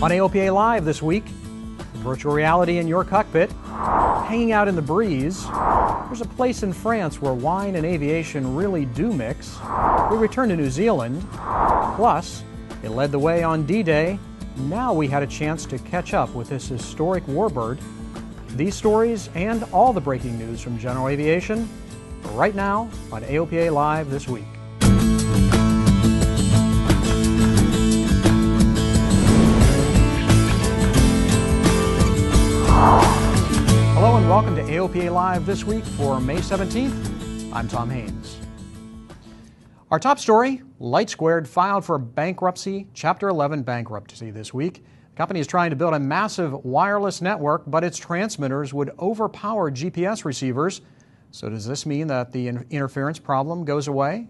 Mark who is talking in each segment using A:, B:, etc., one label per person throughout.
A: On AOPA Live this week, virtual reality in your cockpit, hanging out in the breeze. There's a place in France where wine and aviation really do mix. We return to New Zealand. Plus, it led the way on D-Day. Now we had a chance to catch up with this historic warbird. These stories and all the breaking news from general aviation right now on AOPA Live this week. Hello and welcome to AOPA Live this week for May 17th. I'm Tom Haynes. Our top story, Lightsquared filed for bankruptcy, Chapter 11 bankruptcy this week. The company is trying to build a massive wireless network, but its transmitters would overpower GPS receivers. So does this mean that the interference problem goes away?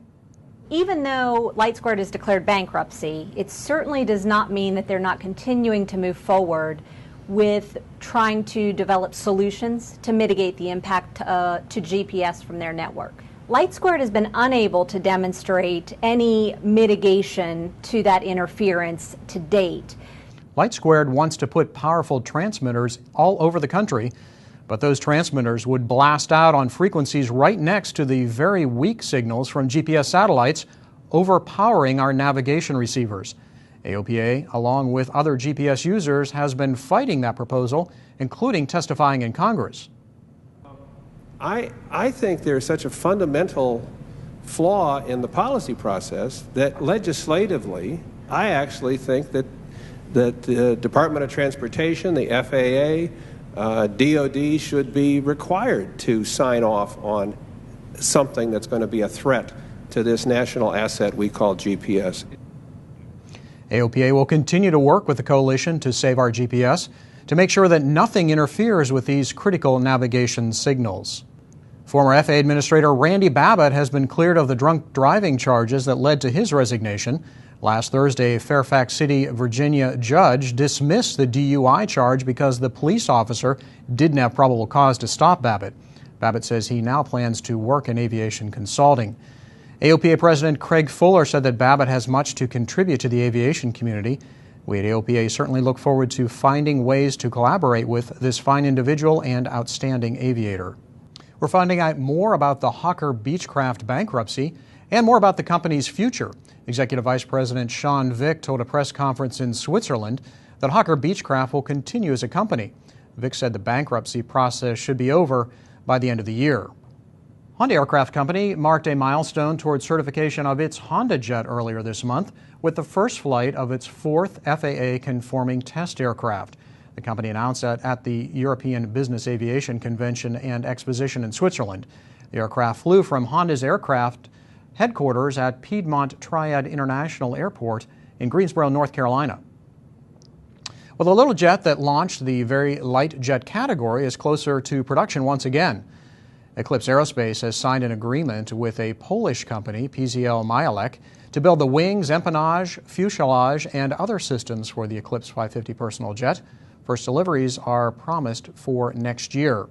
B: Even though Lightsquared has declared bankruptcy, it certainly does not mean that they're not continuing to move forward with trying to develop solutions to mitigate the impact to GPS from their network. Lightsquared has been unable to demonstrate any mitigation to that interference to date.
A: Lightsquared wants to put powerful transmitters all over the country, but those transmitters would blast out on frequencies right next to the very weak signals from GPS satellites, overpowering our navigation receivers. AOPA, along with other GPS users, has been fighting that proposal, including testifying in Congress.
C: I think there's such a fundamental flaw in the policy process that legislatively, I actually think that the Department of Transportation, the FAA, DOD should be required to sign off on something that's going to be a threat to this national asset we call GPS.
A: AOPA will continue to work with the coalition to save our GPS to make sure that nothing interferes with these critical navigation signals. Former FAA Administrator Randy Babbitt has been cleared of the drunk driving charges that led to his resignation. Last Thursday, a Fairfax City, Virginia judge dismissed the DUI charge because the police officer didn't have probable cause to stop Babbitt. Babbitt says he now plans to work in aviation consulting. AOPA President Craig Fuller said that Babbitt has much to contribute to the aviation community. We at AOPA certainly look forward to finding ways to collaborate with this fine individual and outstanding aviator. We're finding out more about the Hawker Beechcraft bankruptcy and more about the company's future. Executive Vice President Sean Vick told a press conference in Switzerland that Hawker Beechcraft will continue as a company. Vick said the bankruptcy process should be over by the end of the year. Honda Aircraft Company marked a milestone toward certification of its HondaJet earlier this month with the first flight of its fourth FAA-conforming test aircraft. The company announced that at the European Business Aviation Convention and Exposition in Switzerland. The aircraft flew from Honda's aircraft headquarters at Piedmont Triad International Airport in Greensboro, North Carolina. Well, the little jet that launched the very light jet category is closer to production once again. Eclipse Aerospace has signed an agreement with a Polish company, PZL Majolek, to build the wings, empennage, fuselage, and other systems for the Eclipse 550 personal jet. First deliveries are promised for next year.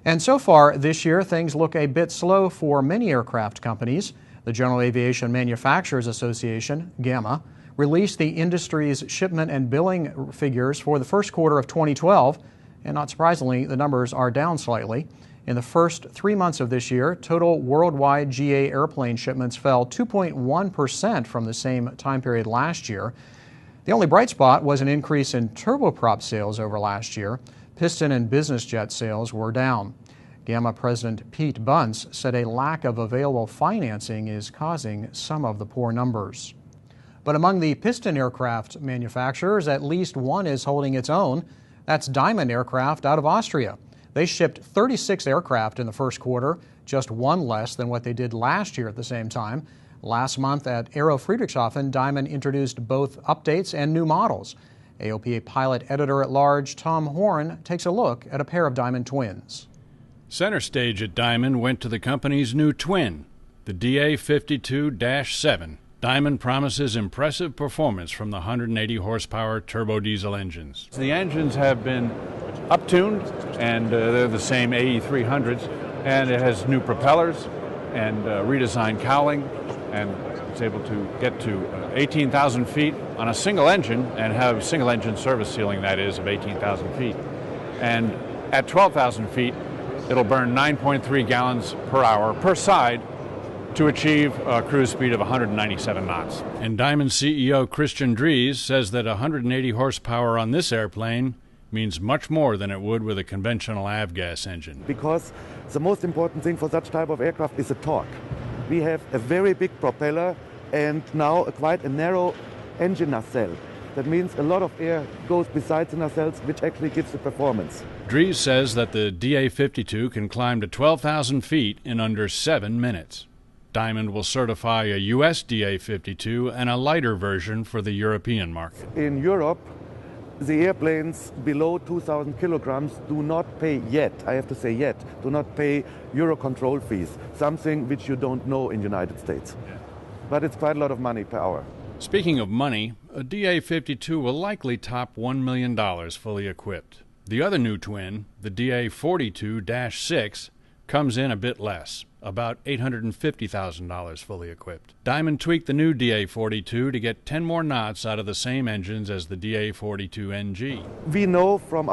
A: And so far this year, things look a bit slow for many aircraft companies. The General Aviation Manufacturers Association, GAMA, released the industry's shipment and billing figures for the first quarter of 2012, and not surprisingly, the numbers are down slightly. In the first 3 months of this year, total worldwide GA airplane shipments fell 2.1% from the same time period last year. The only bright spot was an increase in turboprop sales over last year. Piston and business jet sales were down. GAMA President Pete Bunce said a lack of available financing is causing some of the poor numbers. But among the piston aircraft manufacturers, at least one is holding its own. That's Diamond Aircraft out of Austria. They shipped 36 aircraft in the first quarter, just one less than what they did last year at the same time. Last month at Aero Friedrichshafen, Diamond introduced both updates and new models. AOPA pilot editor-at-large Tom Horn takes a look at a pair of Diamond twins.
D: Center stage at Diamond went to the company's new twin, the DA52-7. Diamond promises impressive performance from the 180 horsepower turbo diesel engines.
E: The engines have been up-tuned, and they're the same AE300s, and it has new propellers and redesigned cowling, and it's able to get to 18,000 feet on a single engine and have single engine service ceiling, that is, of 18,000 feet. And at 12,000 feet, it'll burn 9.3 gallons per hour per side to achieve a cruise speed of 197 knots.
D: And Diamond CEO Christian Dries says that 180 horsepower on this airplane means much more than it would with a conventional avgas engine.
F: Because the most important thing for such type of aircraft is the torque. We have a very big propeller and now quite a narrow engine nacelle. That means a lot of air goes besides the nacelles, which actually gives the performance.
D: Dries says that the DA-52 can climb to 12,000 feet in under 7 minutes. Diamond will certify a U.S. DA-52 and a lighter version for the European market.
F: In Europe, the airplanes below 2,000 kilograms do not pay yet, I have to say yet, do not pay Eurocontrol fees, something which you don't know in the United States. But it's quite a lot of money per hour.
D: Speaking of money, a DA-52 will likely top $1 million fully equipped. The other new twin, the DA-42-6, comes in a bit less, about $850,000 fully equipped. Diamond tweaked the new DA-42 to get 10 more knots out of the same engines as the DA-42NG.
F: We know from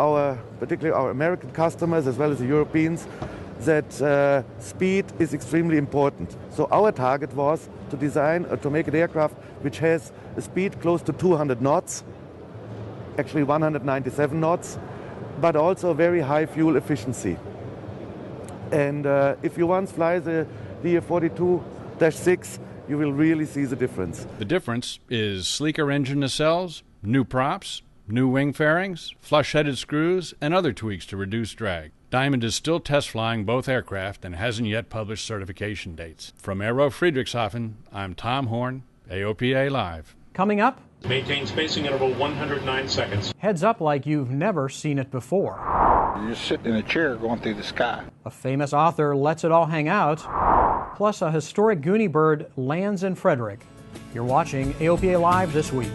F: particularly our American customers as well as the Europeans, that speed is extremely important. So our target was to design or to make an aircraft which has a speed close to 200 knots, actually 197 knots, but also very high fuel efficiency. And if you once fly the DA-42-6, you will really see the difference.
D: The difference is sleeker engine nacelles, new props, new wing fairings, flush-headed screws, and other tweaks to reduce drag. Diamond is still test flying both aircraft and hasn't yet published certification dates. From Aero Friedrichshafen, I'm Tom Horn, AOPA Live.
A: Coming up,
G: maintain spacing interval 109 seconds.
A: Heads up like you've never seen it before.
H: You're just sitting in a chair going through the sky.
A: A famous author lets it all hang out. Plus, a historic Goonie bird lands in Frederick. You're watching AOPA Live this week.